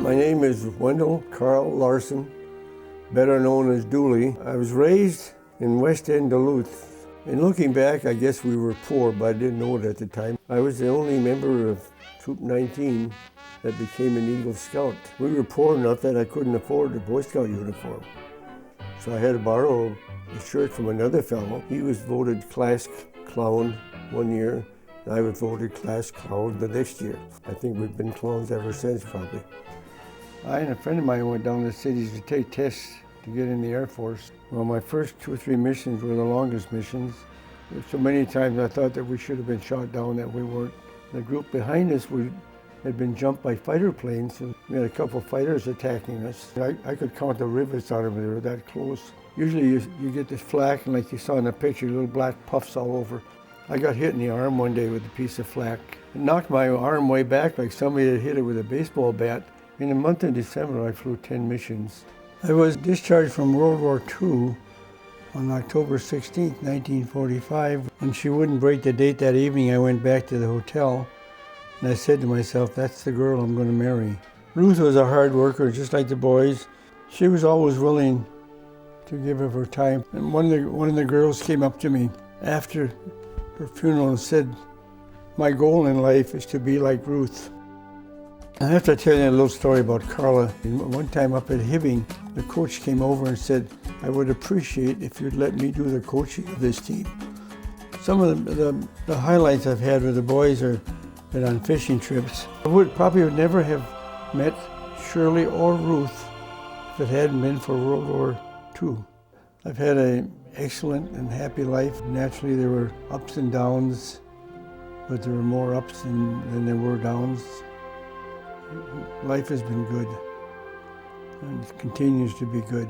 My name is Wendell Carl Larson, better known as Dooley. I was raised in West End, Duluth. And looking back, I guess we were poor, but I didn't know it at the time. I was the only member of Troop 19 that became an Eagle Scout. We were poor enough that I couldn't afford a Boy Scout uniform. So I had to borrow a shirt from another fellow. He was voted class clown one year, and I was voted class clown the next year. I think we've been clowns ever since, probably. I and a friend of mine went down to the cities to take tests to get in the Air Force. Well, my first 2 or 3 missions were the longest missions. So many times I thought that we should have been shot down, that we weren't. The group behind us had been jumped by fighter planes, and we had a couple fighters attacking us. I could count the rivets out of them, they were that close. Usually you get this flak, and like you saw in the picture, little black puffs all over. I got hit in the arm one day with a piece of flak. It knocked my arm way back like somebody had hit it with a baseball bat. In the month of December, I flew 10 missions. I was discharged from World War II on October 16, 1945. When she wouldn't break the date that evening, I went back to the hotel, and I said to myself, that's the girl I'm going to marry. Ruth was a hard worker, just like the boys. She was always willing to give of her time. And one of the girls came up to me after her funeral and said, my goal in life is to be like Ruth. I have to tell you a little story about Carla. One time up at Hibbing, the coach came over and said, I would appreciate if you'd let me do the coaching of this team. Some of the highlights I've had with the boys are been on fishing trips. I would never have met Shirley or Ruth if it hadn't been for World War II. I've had an excellent and happy life. Naturally, there were ups and downs, but there were more ups than there were downs. Life has been good, and it continues to be good.